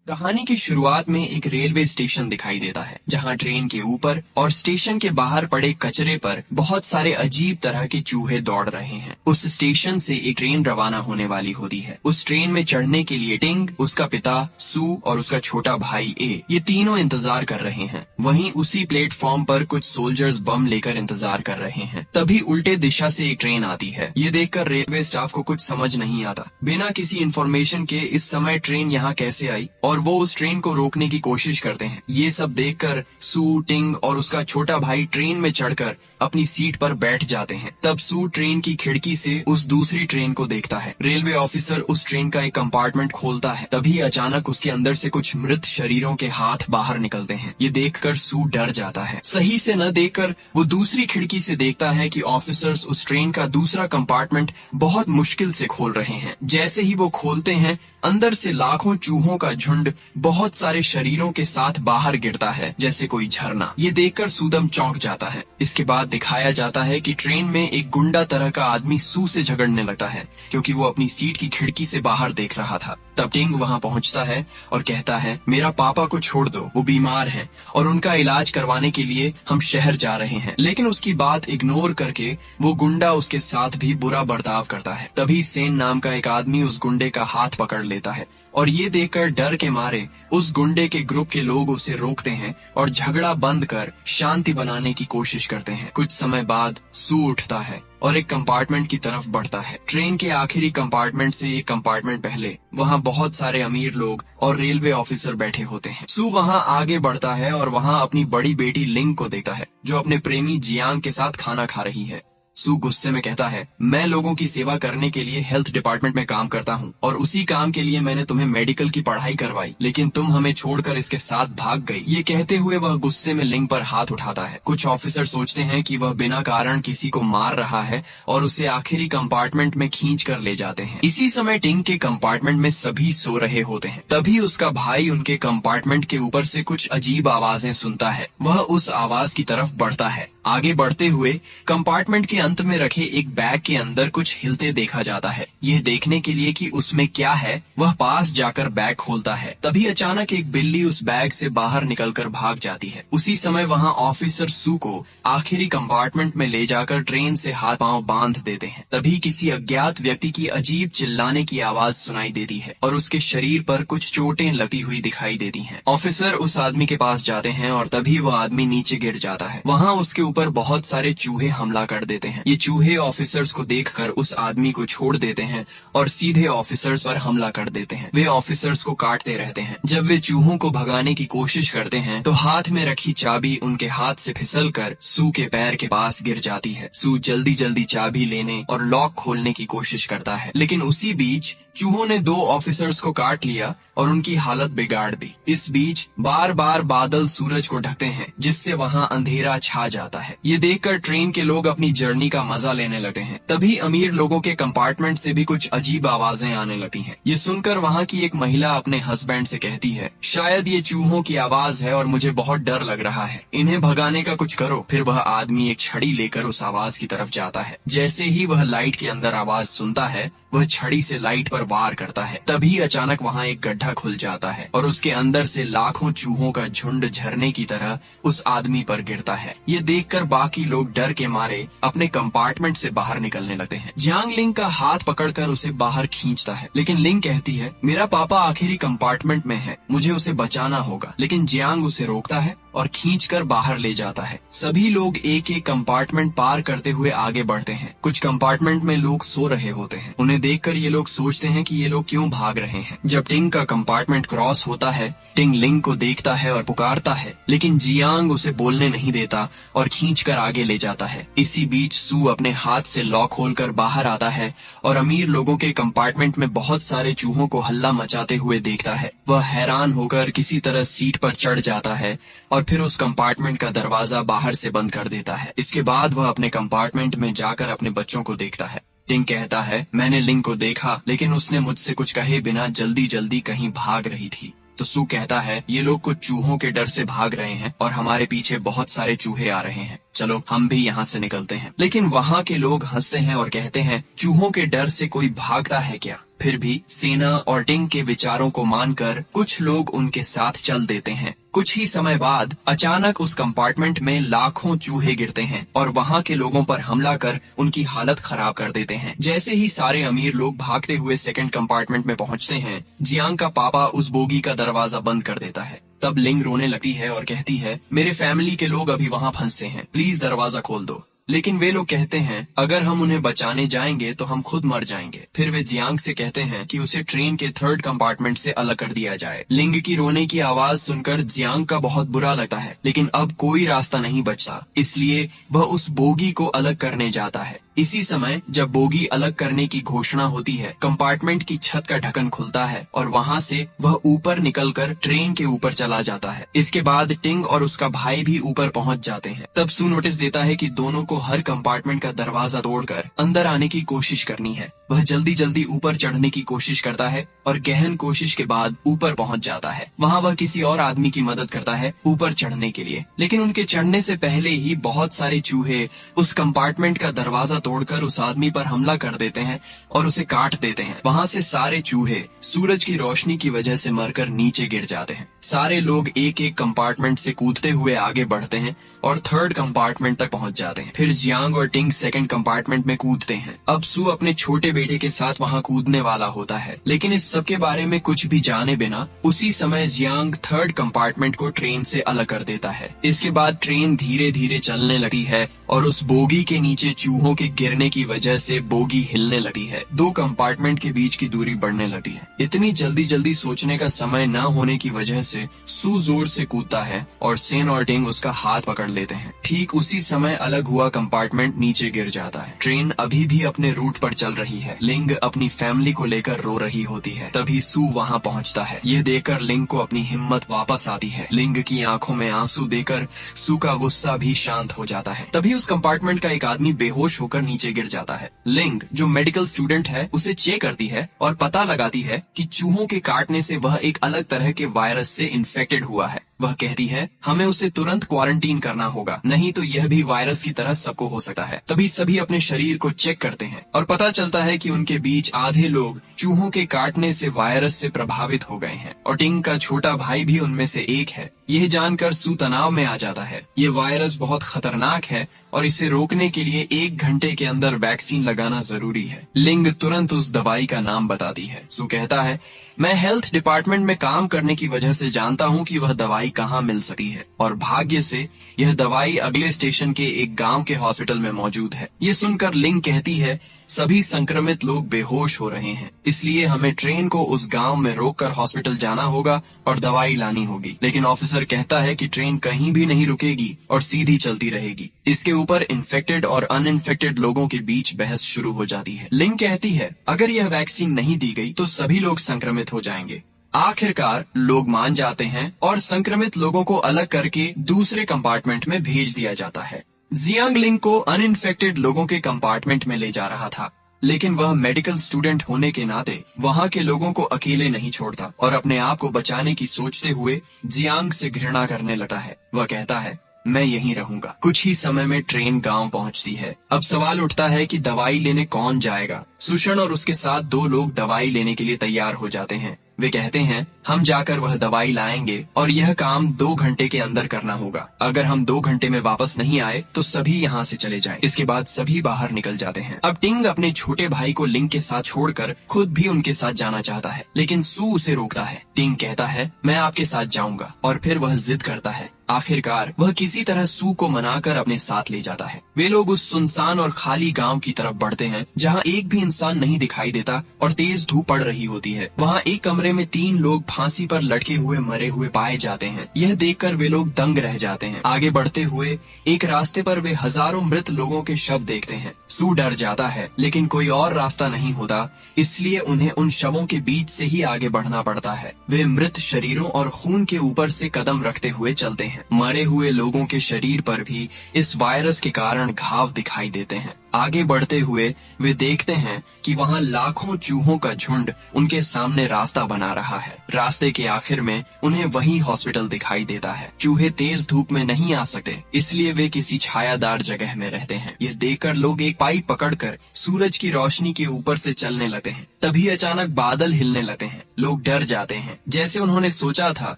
कहानी की शुरुआत में एक रेलवे स्टेशन दिखाई देता है जहां ट्रेन के ऊपर और स्टेशन के बाहर पड़े कचरे पर बहुत सारे अजीब तरह के चूहे दौड़ रहे हैं। उस स्टेशन से एक ट्रेन रवाना होने वाली होती है। उस ट्रेन में चढ़ने के लिए टिंग, उसका पिता सू और उसका छोटा भाई ए, ये तीनों इंतजार कर रहे हैं। वहीं उसी प्लेटफॉर्म पर कुछ सोल्जर्स बम लेकर इंतजार कर रहे हैं। तभी उल्टे दिशा से एक ट्रेन आती है। ये देखकर रेलवे स्टाफ को कुछ समझ नहीं आता। बिना किसी इन्फॉर्मेशन के इस समय ट्रेन यहाँ कैसे आई और वो उस ट्रेन को रोकने की कोशिश करते हैं। ये सब देखकर सू, टिंग और उसका छोटा भाई ट्रेन में चढ़कर अपनी सीट पर बैठ जाते हैं। तब सू ट्रेन की खिड़की से उस दूसरी ट्रेन को देखता है। रेलवे ऑफिसर उस ट्रेन का एक कंपार्टमेंट खोलता है। तभी अचानक उसके अंदर से कुछ मृत शरीरों के हाथ बाहर निकलते हैं। ये देखकर सू डर जाता है। सही से न देखकर वो दूसरी खिड़की से देखता है कि ऑफिसर्स उस ट्रेन का दूसरा कंपार्टमेंट बहुत मुश्किल से खोल रहे हैं। जैसे ही वो खोलते हैं, अंदर से लाखों चूहों का झुंड बहुत सारे शरीरों के साथ बाहर गिरता है, जैसे कोई झरना। ये देखकर सूदम चौंक जाता है। इसके बाद दिखाया जाता है कि ट्रेन में एक गुंडा तरह का आदमी सू से झगड़ने लगता है, क्योंकि वो अपनी सीट की खिड़की से बाहर देख रहा था। तब टिंग वहाँ पहुँचता है और कहता है, मेरा पापा को छोड़ दो, वो बीमार हैं और उनका इलाज करवाने के लिए हम शहर जा रहे हैं। लेकिन उसकी बात इग्नोर करके वो गुंडा उसके साथ भी बुरा बर्ताव करता है। तभी सेन नाम का एक आदमी उस गुंडे का हाथ पकड़ लेता है और ये देखकर डर के मारे उस गुंडे के ग्रुप के लोग उसे रोकते हैं और झगड़ा बंद कर शांति बनाने की कोशिश करते हैं। कुछ समय बाद सू उठता है और एक कंपार्टमेंट की तरफ बढ़ता है। ट्रेन के आखिरी कंपार्टमेंट से एक कंपार्टमेंट पहले वहाँ बहुत सारे अमीर लोग और रेलवे ऑफिसर बैठे होते हैं। सू वहाँ आगे बढ़ता है और वहाँ अपनी बड़ी बेटी लिंग को देखता है, जो अपने प्रेमी जियांग के साथ खाना खा रही है। सू गुस्से में कहता है, मैं लोगों की सेवा करने के लिए हेल्थ डिपार्टमेंट में काम करता हूँ और उसी काम के लिए मैंने तुम्हें मेडिकल की पढ़ाई करवाई, लेकिन तुम हमें छोड़कर इसके साथ भाग गई। ये कहते हुए वह गुस्से में लिंग पर हाथ उठाता है। कुछ ऑफिसर सोचते हैं कि वह बिना कारण किसी को मार रहा है और उसे आखिरी कंपार्टमेंट में खींच कर ले जाते हैं। इसी समय टिंग के कंपार्टमेंट में सभी सो रहे होते हैं। तभी उसका भाई उनके कंपार्टमेंट के ऊपर से कुछ अजीब आवाजें सुनता है। वह उस आवाज की तरफ बढ़ता है। आगे बढ़ते हुए कंपार्टमेंट के अंत में रखे एक बैग के अंदर कुछ हिलते देखा जाता है। यह देखने के लिए कि उसमें क्या है, वह पास जाकर बैग खोलता है। तभी अचानक एक बिल्ली उस बैग से बाहर निकलकर भाग जाती है। उसी समय वहां ऑफिसर सू को आखिरी कंपार्टमेंट में ले जाकर ट्रेन से हाथ पांव बांध देते हैं। तभी किसी अज्ञात व्यक्ति की अजीब चिल्लाने की आवाज सुनाई देती है और उसके शरीर पर कुछ चोटें लगती हुई दिखाई देती हैं। ऑफिसर उस आदमी के पास जाते हैं और तभी वह आदमी नीचे गिर जाता है। वहाँ उसके पर बहुत सारे चूहे हमला कर देते हैं। ये चूहे ऑफिसर्स को देखकर उस आदमी को छोड़ देते हैं और सीधे ऑफिसर्स पर हमला कर देते हैं। वे ऑफिसर्स को काटते रहते हैं। जब वे चूहों को भगाने की कोशिश करते हैं तो हाथ में रखी चाबी उनके हाथ से फिसलकर सू के पैर के पास गिर जाती है। सू जल्दी जल्दी चाबी लेने और लॉक खोलने की कोशिश करता है, लेकिन उसी बीच चूहों ने 2 ऑफिसर्स को काट लिया और उनकी हालत बिगाड़ दी। इस बीच बार बार बादल सूरज को ढकते हैं, जिससे वहाँ अंधेरा छा जाता है। ये देखकर ट्रेन के लोग अपनी जर्नी का मजा लेने लगते हैं। तभी अमीर लोगों के कंपार्टमेंट से भी कुछ अजीब आवाजें आने लगती हैं। ये सुनकर वहाँ की एक महिला अपने हस्बैंड से कहती है, शायद ये चूहों की आवाज है और मुझे बहुत डर लग रहा है, इन्हें भगाने का कुछ करो। फिर वह आदमी एक छड़ी लेकर उस आवाज की तरफ जाता है। जैसे ही वह लाइट के अंदर आवाज सुनता है, वह छड़ी से लाइट पर वार करता है। तभी अचानक वहाँ एक गड्ढा खुल जाता है और उसके अंदर से लाखों चूहों का झुंड झरने की तरह उस आदमी पर गिरता है। ये देखकर बाकी लोग डर के मारे अपने कंपार्टमेंट से बाहर निकलने लगते हैं। जियांग लिंग का हाथ पकड़कर उसे बाहर खींचता है, लेकिन लिंग कहती है, मेरा पापा आखिरी कंपार्टमेंट में है, मुझे उसे बचाना होगा। लेकिन जियांग उसे रोकता है और खींचकर बाहर ले जाता है। सभी लोग एक एक कंपार्टमेंट पार करते हुए आगे बढ़ते हैं। कुछ कंपार्टमेंट में लोग सो रहे होते हैं। उन्हें देखकर ये लोग सोचते हैं कि ये लोग क्यों भाग रहे हैं। जब टिंग का कंपार्टमेंट क्रॉस होता है, टिंग लिंग को देखता है और पुकारता है, लेकिन जियांग उसे बोलने नहीं देता और खींचकर आगे ले जाता है। इसी बीच सू अपने हाथ से लॉक खोलकर बाहर आता है और अमीर लोगों के कंपार्टमेंट में बहुत सारे चूहों को हल्ला मचाते हुए देखता है। वह हैरान होकर किसी तरह सीट पर चढ़ जाता है और फिर उस कंपार्टमेंट का दरवाजा बाहर से बंद कर देता है। इसके बाद वह अपने कंपार्टमेंट में जाकर अपने बच्चों को देखता है। टिंग कहता है, मैंने लिंग को देखा, लेकिन उसने मुझसे कुछ कहे बिना जल्दी जल्दी कहीं भाग रही थी। तो सू कहता है, ये लोग कुछ चूहों के डर से भाग रहे हैं और हमारे पीछे बहुत सारे चूहे आ रहे हैं, चलो हम भी यहाँ से निकलते हैं। लेकिन वहाँ के लोग हंसते हैं और कहते हैं, चूहों के डर से कोई भागता है क्या? फिर भी सेना और टिंग के विचारों को मानकर कुछ लोग उनके साथ चल देते हैं। कुछ ही समय बाद अचानक उस कंपार्टमेंट में लाखों चूहे गिरते हैं और वहाँ के लोगों पर हमला कर उनकी हालत खराब कर देते हैं। जैसे ही सारे अमीर लोग भागते हुए सेकंड कंपार्टमेंट में पहुँचते हैं, जियांग का पापा उस बोगी का दरवाजा बंद कर देता है। तब लिंग रोने लगती है और कहती है, मेरे फैमिली के लोग अभी वहाँ फंसे हैं, प्लीज दरवाजा खोल दो। लेकिन वे लोग कहते हैं, अगर हम उन्हें बचाने जाएंगे तो हम खुद मर जाएंगे। फिर वे जियांग से कहते हैं कि उसे ट्रेन के थर्ड कंपार्टमेंट से अलग कर दिया जाए। लिंग की रोने की आवाज सुनकर जियांग का बहुत बुरा लगता है, लेकिन अब कोई रास्ता नहीं बचता, इसलिए वह उस बोगी को अलग करने जाता है। इसी समय जब बोगी अलग करने की घोषणा होती है, कंपार्टमेंट की छत का ढक्कन खुलता है और वहाँ से वह ऊपर निकलकर ट्रेन के ऊपर चला जाता है। इसके बाद टिंग और उसका भाई भी ऊपर पहुँच जाते हैं। तब सू नोटिस देता है कि दोनों को हर कंपार्टमेंट का दरवाजा तोड़कर अंदर आने की कोशिश करनी है। वह जल्दी जल्दी ऊपर चढ़ने की कोशिश करता है और गहन कोशिश के बाद ऊपर पहुंच जाता है। वहां वह किसी और आदमी की मदद करता है ऊपर चढ़ने के लिए, लेकिन उनके चढ़ने से पहले ही बहुत सारे चूहे उस कंपार्टमेंट का दरवाजा तोड़कर उस आदमी पर हमला कर देते हैं और उसे काट देते हैं। वहां से सारे चूहे सूरज की रोशनी की वजह से मरकर नीचे गिर जाते हैं। सारे लोग एक एक कंपार्टमेंट से कूदते हुए आगे बढ़ते हैं और थर्ड कंपार्टमेंट तक पहुंच जाते हैं। फिर जियांग और टिंग सेकंड कंपार्टमेंट में कूदते हैं। अब सू अपने छोटे बेटे के साथ वहां कूदने वाला होता है, लेकिन इस सब के बारे में कुछ भी जाने बिना उसी समय जियांग थर्ड कंपार्टमेंट को ट्रेन से अलग कर देता है। इसके बाद ट्रेन धीरे धीरे चलने लगती है और उस बोगी के नीचे चूहों के गिरने की वजह से बोगी हिलने लगती है। दो कंपार्टमेंट के बीच की दूरी बढ़ने लगती है। इतनी जल्दी जल्दी सोचने का समय न होने की वजह से सू जोर से कूदता है और सेन और टिंग उसका हाथ पकड़ लेते हैं। ठीक उसी समय अलग हुआ कंपार्टमेंट नीचे गिर जाता है। ट्रेन अभी भी अपने रूट पर चल रही है। लिंग अपनी फैमिली को लेकर रो रही होती है। तभी सू वहां पहुंचता है। यह देखकर लिंग को अपनी हिम्मत वापस आती है। लिंग की आंखों में आंसू देकर सू का गुस्सा भी शांत हो जाता है। तभी उस कंपार्टमेंट का एक आदमी बेहोश होकर नीचे गिर जाता है। लिंग, जो मेडिकल स्टूडेंट है, उसे चेक करती है और पता लगाती है कि चूहों के काटने से वह एक अलग तरह के वायरस से इन्फेक्टेड हुआ है। वह कहती है, हमें उसे तुरंत क्वारंटीन करना होगा, नहीं तो यह भी वायरस की तरह सबको हो सकता है। तभी सभी अपने शरीर को चेक करते हैं और पता चलता है कि उनके बीच आधे लोग चूहों के काटने से वायरस से प्रभावित हो गए हैं और टिंग का छोटा भाई भी उनमें से एक है। यह जानकर सू तनाव में आ जाता है। ये वायरस बहुत खतरनाक है और इसे रोकने के लिए 1 घंटे के अंदर वैक्सीन लगाना जरूरी है। लिंग तुरंत उस दवाई का नाम बताती है। सू कहता है, मैं हेल्थ डिपार्टमेंट में काम करने की वजह से जानता हूँ कि वह दवाई कहाँ मिल सकती है और भाग्य से यह दवाई अगले स्टेशन के एक गांव के हॉस्पिटल में मौजूद है। ये सुनकर लिंग कहती है, सभी संक्रमित लोग बेहोश हो रहे हैं, इसलिए हमें ट्रेन को उस गांव में रोककर हॉस्पिटल जाना होगा और दवाई लानी होगी। लेकिन ऑफिसर कहता है कि ट्रेन कहीं भी नहीं रुकेगी और सीधी चलती रहेगी। इसके ऊपर इन्फेक्टेड और अनइन्फेक्टेड लोगों के बीच बहस शुरू हो जाती है। लिंग कहती है, अगर यह वैक्सीन नहीं दी गई तो सभी लोग संक्रमित हो जाएंगे। आखिरकार लोग मान जाते हैं और संक्रमित लोगों को अलग करके दूसरे कंपार्टमेंट में भेज दिया जाता है। जियांग लिंग को अनइन्फेक्टेड लोगों के कंपार्टमेंट में ले जा रहा था, लेकिन वह मेडिकल स्टूडेंट होने के नाते वहाँ के लोगों को अकेले नहीं छोड़ता और अपने आप को बचाने की सोचते हुए जियांग से घृणा करने लगता है। वह कहता है, मैं यहीं रहूंगा। कुछ ही समय में ट्रेन गांव पहुंचती है। अब सवाल उठता है कि दवाई लेने कौन जाएगा। सुषण और उसके साथ 2 लोग दवाई लेने के लिए तैयार हो जाते हैं। वे कहते हैं, हम जाकर वह दवाई लाएंगे और यह काम 2 घंटे के अंदर करना होगा। अगर हम 2 घंटे में वापस नहीं आए तो सभी यहाँ से चले जाएं। इसके बाद सभी बाहर निकल जाते हैं। अब टिंग अपने छोटे भाई को लिंग के साथ छोड़कर खुद भी उनके साथ जाना चाहता है, लेकिन सू उसे रोकता है। टिंग कहता है, मैं आपके साथ जाऊंगा, और फिर वह जिद करता है। आखिरकार वह किसी तरह सू को मनाकर अपने साथ ले जाता है। वे लोग उस सुनसान और खाली गांव की तरफ बढ़ते हैं जहां एक भी इंसान नहीं दिखाई देता और तेज धूप पड़ रही होती है। वहां एक कमरे में 3 लोग फांसी पर लटके हुए मरे हुए पाए जाते हैं। यह देखकर वे लोग दंग रह जाते हैं। आगे बढ़ते हुए एक रास्ते पर वे हजारों मृत लोगों के शव देखते हैं। सू डर जाता है, लेकिन कोई और रास्ता नहीं होता, इसलिए उन्हें उन शवों के बीच से ही आगे बढ़ना पड़ता है। वे मृत शरीरों और खून के ऊपर से कदम रखते हुए चलते हैं। मरे हुए लोगों के शरीर पर भी इस वायरस के कारण घाव दिखाई देते हैं। आगे बढ़ते हुए वे देखते हैं कि वहाँ लाखों चूहों का झुंड उनके सामने रास्ता बना रहा है। रास्ते के आखिर में उन्हें वही हॉस्पिटल दिखाई देता है। चूहे तेज धूप में नहीं आ सकते, इसलिए वे किसी छायादार जगह में रहते हैं। यह देखकर लोग एक पाइप पकड़कर सूरज की रोशनी के ऊपर से चलने लगते हैं। तभी अचानक बादल हिलने लगते हैं। लोग डर जाते हैं। जैसे उन्होंने सोचा था,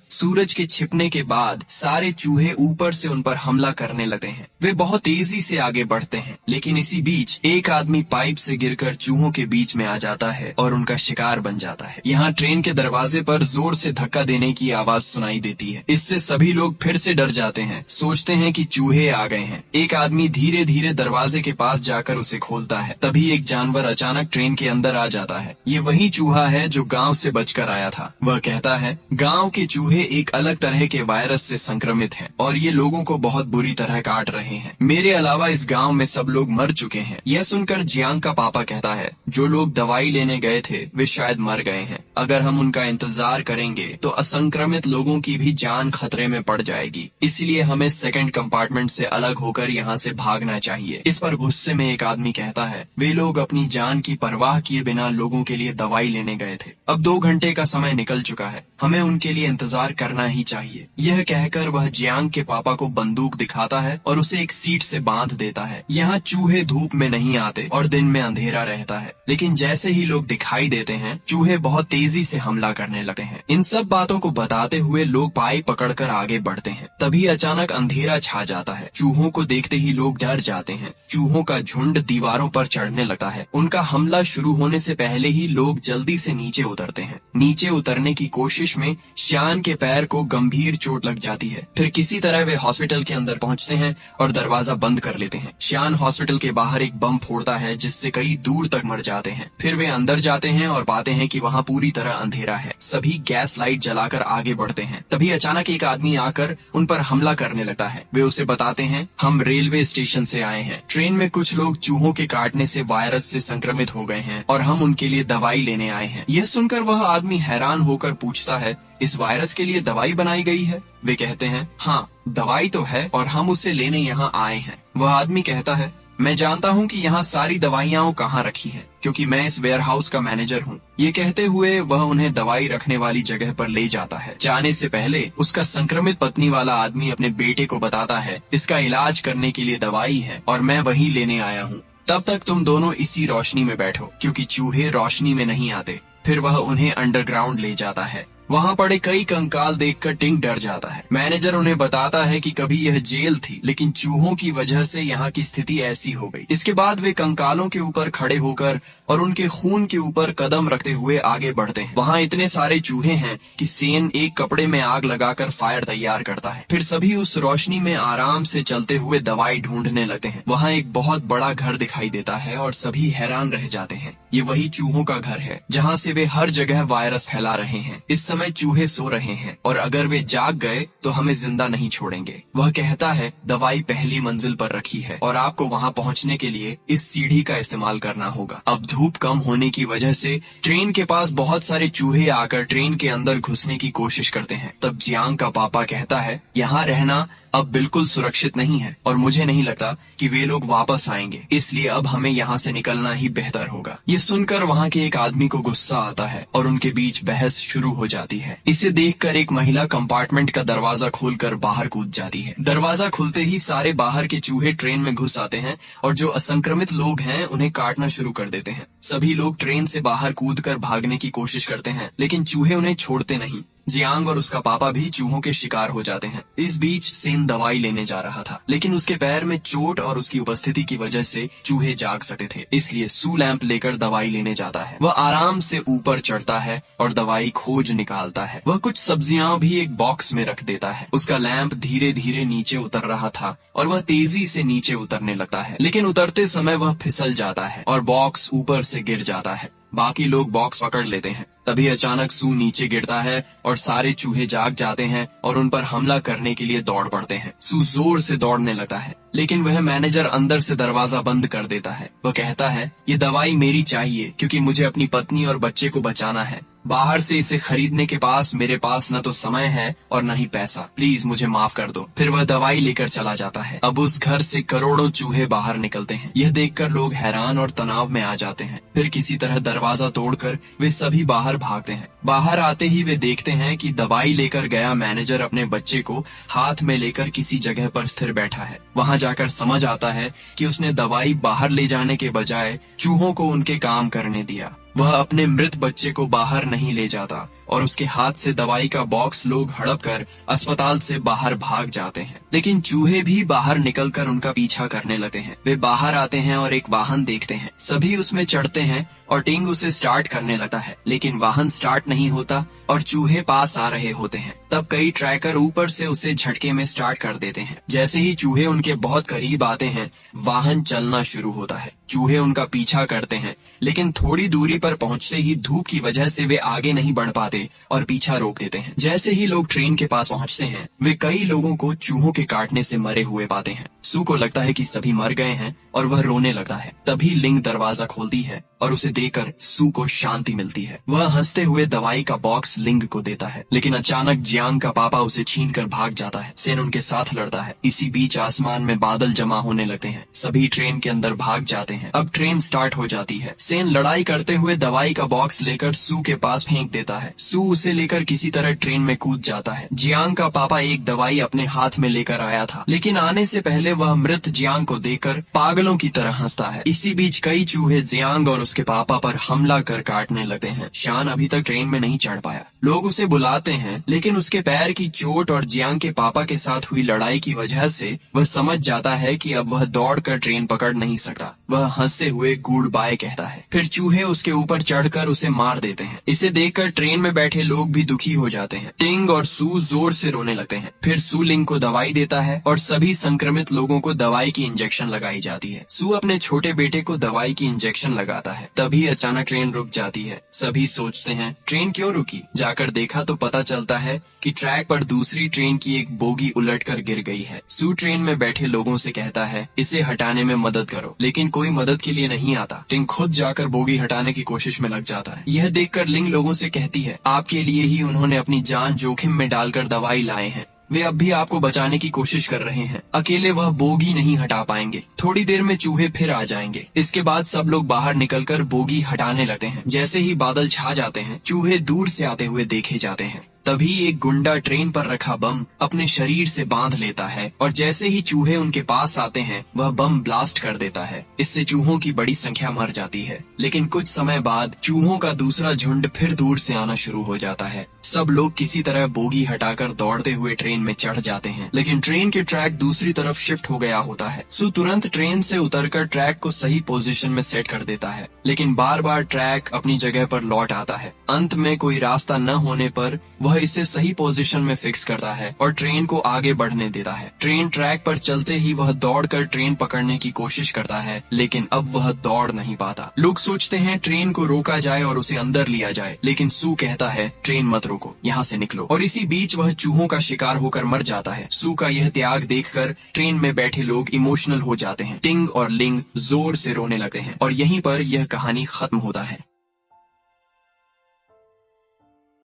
सूरज के छिपने के बाद सारे चूहे ऊपर से उन पर हमला करने लगते हैं। वे बहुत तेजी से आगे बढ़ते हैं, लेकिन इसी बीच एक आदमी पाइप से गिरकर चूहों के बीच में आ जाता है और उनका शिकार बन जाता है। यहाँ ट्रेन के दरवाजे पर जोर से धक्का देने की आवाज सुनाई देती है। इससे सभी लोग फिर से डर जाते हैं, सोचते हैं कि चूहे आ गए हैं। एक आदमी धीरे धीरे दरवाजे के पास जाकर उसे खोलता है। तभी एक जानवर अचानक ट्रेन के अंदर आ जाता है। ये वही चूहा है जो गांव से बचकर आया था। वह कहता है, गांव के चूहे एक अलग तरह के वायरस से संक्रमित हैं और ये लोगों को बहुत बुरी तरह काट रहे हैं। मेरे अलावा इस गांव में सब लोग मर चुके हैं। यह सुनकर जियांग का पापा कहता है, जो लोग दवाई लेने गए थे वे शायद मर गए हैं। अगर हम उनका इंतजार करेंगे तो असंक्रमित लोगों की भी जान खतरे में पड़ जाएगी। इसलिए हमें सेकंड कंपार्टमेंट से अलग होकर यहाँ से भागना चाहिए। इस पर गुस्से में एक आदमी कहता है, वे लोग अपनी जान की परवाह किए बिना लोगों के लिए दवाई लेने गए थे। अब 2 घंटे का समय निकल चुका है, हमें उनके लिए इंतजार करना ही चाहिए। यह कहकर वह जियांग के पापा को बंदूक दिखाता है और उसे एक सीट से बांध देता है। यहाँ चूहे धूप में नहीं आते और दिन में अंधेरा रहता है, लेकिन जैसे ही लोग दिखाई देते हैं, चूहे बहुत तेजी से हमला करने लगते हैं। इन सब बातों को बताते हुए लोग पाइप पकड़कर आगे बढ़ते हैं। तभी अचानक अंधेरा छा जाता है। चूहों को देखते ही लोग डर जाते हैं। चूहों का झुंड दीवारों पर चढ़ने लगता है। उनका हमला शुरू होने से पहले ही लोग जल्दी से नीचे उतरते हैं। नीचे उतरने की कोशिश में श्यान के पैर को गंभीर चोट लग जाती है। फिर किसी तरह वे हॉस्पिटल के अंदर पहुंचते हैं और दरवाजा बंद कर लेते हैं। श्यान हॉस्पिटल के बाहर एक बम फोड़ता है, जिससे कई दूर तक मर जाते हैं। फिर वे अंदर जाते हैं और पाते हैं कि वहाँ पूरी तरह अंधेरा है। सभी गैस लाइट जलाकर आगे बढ़ते हैं। तभी अचानक एक आदमी आकर उन पर हमला करने लगता है। वे उसे बताते हैं, हम रेलवे स्टेशन से आए हैं। ट्रेन में कुछ लोग चूहों के काटने से वायरस से संक्रमित हो गए हैं और हम उनके लिए दवाई लेने आए हैं। यह सुनकर वह आदमी हैरान होकर पूछता है, इस वायरस के लिए दवाई बनाई गई है? वे कहते हैं, हाँ, दवाई तो है और हम उसे लेने यहाँ आए हैं। वह आदमी कहता है, मैं जानता हूँ कि यहाँ सारी दवाइयाँ कहाँ रखी हैं, क्योंकि मैं इस वेयरहाउस का मैनेजर हूँ। ये कहते हुए वह उन्हें दवाई रखने वाली जगह पर ले जाता है। जाने से पहले उसका संक्रमित पत्नी वाला आदमी अपने बेटे को बताता है, इसका इलाज करने के लिए दवाई है और मैं वही लेने आया हूँ। तब तक तुम दोनों इसी रोशनी में बैठो, क्योंकि चूहे रोशनी में नहीं आते। फिर वह उन्हें अंडरग्राउंड ले जाता है। वहाँ पड़े कई कंकाल देखकर टिंग डर जाता है। मैनेजर उन्हें बताता है कि कभी यह जेल थी, लेकिन चूहों की वजह से यहाँ की स्थिति ऐसी हो गई। इसके बाद वे कंकालों के ऊपर खड़े होकर और उनके खून के ऊपर कदम रखते हुए आगे बढ़ते हैं। वहाँ इतने सारे चूहे हैं कि सेन एक कपड़े में आग लगाकर फायर तैयार करता है। फिर सभी उस रोशनी में आराम से चलते हुए दवाई ढूंढने लगते हैं। वहाँ एक बहुत बड़ा घर दिखाई देता है और सभी हैरान रह जाते हैं। ये वही चूहों का घर है जहाँ से वे हर जगह वायरस फैला रहे हैं। इस समय चूहे सो रहे हैं और अगर वे जाग गए तो हमें जिंदा नहीं छोड़ेंगे। वह कहता है, दवाई पहली मंजिल पर रखी है और आपको वहाँ पहुँचने के लिए इस सीढ़ी का इस्तेमाल करना होगा। अब धूप कम होने की वजह से ट्रेन के पास बहुत सारे चूहे आकर ट्रेन के अंदर घुसने की कोशिश करते हैं। तब जियांग का पापा कहता है, यहाँ रहना अब बिल्कुल सुरक्षित नहीं है और मुझे नहीं लगता कि वे लोग वापस आएंगे, इसलिए अब हमें यहाँ से निकलना ही बेहतर होगा। ये सुनकर वहाँ के एक आदमी को गुस्सा आता है और उनके बीच बहस शुरू हो जाती है। इसे देखकर एक महिला कंपार्टमेंट का दरवाजा खोलकर बाहर कूद जाती है। दरवाजा खुलते ही सारे बाहर के चूहे ट्रेन में घुस आते हैं और जो असंक्रमित लोग हैं उन्हें काटना शुरू कर देते हैं। सभी लोग ट्रेन से बाहर कूदकर भागने की कोशिश करते हैं, लेकिन चूहे उन्हें छोड़ते नहीं। जियांग और उसका पापा भी चूहों के शिकार हो जाते हैं। इस बीच सेन दवाई लेने जा रहा था, लेकिन उसके पैर में चोट और उसकी उपस्थिति की वजह से चूहे जाग सकते थे, इसलिए सू लैंप लेकर दवाई लेने जाता है। वह आराम से ऊपर चढ़ता है और दवाई खोज निकालता है। वह कुछ सब्जियां भी एक बॉक्स में रख देता है। उसका लैंप धीरे धीरे नीचे उतर रहा था और वह तेजी से नीचे उतरने लगता है, लेकिन उतरते समय वह फिसल जाता है और बॉक्स ऊपर से गिर जाता है। बाकी लोग बॉक्स पकड़ लेते हैं। तभी अचानक सू नीचे गिरता है और सारे चूहे जाग जाते हैं और उन पर हमला करने के लिए दौड़ पड़ते हैं। सू जोर से दौड़ने लगता है, लेकिन वह मैनेजर अंदर से दरवाजा बंद कर देता है। वह कहता है, ये दवाई मेरी चाहिए क्योंकि मुझे अपनी पत्नी और बच्चे को बचाना है। बाहर से इसे खरीदने के पास मेरे पास न तो समय है और न ही पैसा। प्लीज मुझे माफ कर दो। फिर वह दवाई लेकर चला जाता है। अब उस घर से करोड़ों चूहे बाहर निकलते हैं। यह देखकर लोग हैरान और तनाव में आ जाते हैं। फिर किसी तरह दरवाजा तोड़कर वे सभी बाहर भागते हैं। बाहर आते ही वे देखते हैं कि दवाई लेकर गया मैनेजर अपने बच्चे को हाथ में लेकर किसी जगह पर स्थिर बैठा है। वहां जाकर समझ आता है कि उसने दवाई बाहर ले जाने के बजाय चूहों को उनके काम करने दिया। वह अपने मृत बच्चे को बाहर नहीं ले जाता और उसके हाथ से दवाई का बॉक्स लोग हड़प कर अस्पताल से बाहर भाग जाते हैं। लेकिन चूहे भी बाहर निकलकर उनका पीछा करने लगते हैं। वे बाहर आते हैं और एक वाहन देखते हैं। सभी उसमें चढ़ते हैं और टिंग उसे स्टार्ट करने लगता है, लेकिन वाहन स्टार्ट नहीं होता और चूहे पास आ रहे होते हैं। तब कई ट्रैकर ऊपर से उसे झटके में स्टार्ट कर देते हैं। जैसे ही चूहे उनके बहुत करीब आते हैं, वाहन चलना शुरू होता है। चूहे उनका पीछा करते हैं, लेकिन थोड़ी दूरी पर पहुंचते ही धूप की वजह से वे आगे नहीं बढ़ पाते और पीछा रोक देते हैं। जैसे ही लोग ट्रेन के पास पहुंचते हैं, वे कई लोगों को चूहों के काटने से मरे हुए पाते हैं। सू को लगता है कि सभी मर गए हैं और वह रोने लगता है। तभी लिंग दरवाजा खोलती है और उसे देकर सू को शांति मिलती है। वह हंसते हुए दवाई का बॉक्स लिंग को देता है, लेकिन अचानक जियांग का पापा उसे छीनकर भाग जाता है। सेन उनके साथ लड़ता है। इसी बीच आसमान में बादल जमा होने लगते हैं। सभी ट्रेन के अंदर भाग जाते हैं। अब ट्रेन स्टार्ट हो जाती है। सेन लड़ाई करते हुए दवाई का बॉक्स लेकर सू के पास फेंक देता है। सू उसे लेकर किसी तरह ट्रेन में कूद जाता है। जियांग का पापा एक दवाई अपने हाथ में लेकर आया था, लेकिन आने से पहले वह मृत जियांग को देखकर पागलों की तरह हंसता है। इसी बीच कई चूहे जियांग और उसके पापा पर हमला कर काटने लगते हैं। शान अभी तक ट्रेन में नहीं चढ़ पाया। लोग उसे बुलाते हैं, लेकिन उसके पैर की चोट और जियांग के पापा के साथ हुई लड़ाई की वजह से वह समझ जाता है कि अब वह दौड़कर ट्रेन पकड़ नहीं सकता। वह हंसते हुए गुड बाय कहता है। फिर चूहे उसके ऊपर चढ़कर उसे मार देते हैं। इसे देखकर ट्रेन में बैठे लोग भी दुखी हो जाते हैं। टिंग और सू जोर से रोने लगते हैं। फिर सू लिंग को दवाई देता है और सभी संक्रमित लोगों को दवाई की इंजेक्शन लगाई जाती है। सू अपने छोटे बेटे को दवाई की इंजेक्शन लगाता है। तभी अचानक ट्रेन रुक जाती है। सभी सोचते हैं ट्रेन क्यों रुकी। जाकर देखा तो पता चलता है कि ट्रैक पर दूसरी ट्रेन की एक बोगी उलटकर गिर गई है। सू ट्रेन में बैठे लोगों से कहता है, इसे हटाने में मदद करो, लेकिन कोई मदद के लिए नहीं आता। टिंग खुद जाकर बोगी हटाने की कोशिश में लग जाता है। यह देखकर लिंग लोगों से कहती है, आपके लिए ही उन्होंने अपनी जान जोखिम में डालकर दवाई लाए हैं। वे अब भी आपको बचाने की कोशिश कर रहे हैं। अकेले वह बोगी नहीं हटा पाएंगे। थोड़ी देर में चूहे फिर आ जाएंगे। इसके बाद सब लोग बाहर निकलकर बोगी हटाने लगते हैं। जैसे ही बादल छा जाते हैं, चूहे दूर से आते हुए देखे जाते हैं। तभी एक गुंडा ट्रेन पर रखा बम अपने शरीर से बांध लेता है और जैसे ही चूहे उनके पास आते हैं, वह बम ब्लास्ट कर देता है। इससे चूहों की बड़ी संख्या मर जाती है। लेकिन कुछ समय बाद चूहों का दूसरा झुंड फिर दूर से आना शुरू हो जाता है। सब लोग किसी तरह बोगी हटाकर दौड़ते हुए ट्रेन में चढ़ जाते हैं, लेकिन ट्रेन के ट्रैक दूसरी तरफ शिफ्ट हो गया होता है। सू तुरंत ट्रेन से उतरकर ट्रैक को सही पोजीशन में सेट कर देता है, लेकिन बार बार ट्रैक अपनी जगह पर लौट आता है। अंत में कोई रास्ता न होने पर वह इसे सही पोजीशन में फिक्स करता है और ट्रेन को आगे बढ़ने देता है। ट्रेन ट्रैक पर चलते ही वह दौड़कर ट्रेन पकड़ने की कोशिश करता है, लेकिन अब वह दौड़ नहीं पाता। लोग सोचते हैं ट्रेन को रोका जाए और उसे अंदर लिया जाए, लेकिन सू कहता है, ट्रेन मत रोको, यहाँ से निकलो। और इसी बीच वह चूहों का शिकार होकर मर जाता है। सू का यह त्याग देखकर ट्रेन में बैठे लोग इमोशनल हो जाते हैं। टिंग और लिंग जोर से रोने लगते हैं और यहीं पर यह कहानी खत्म होता है।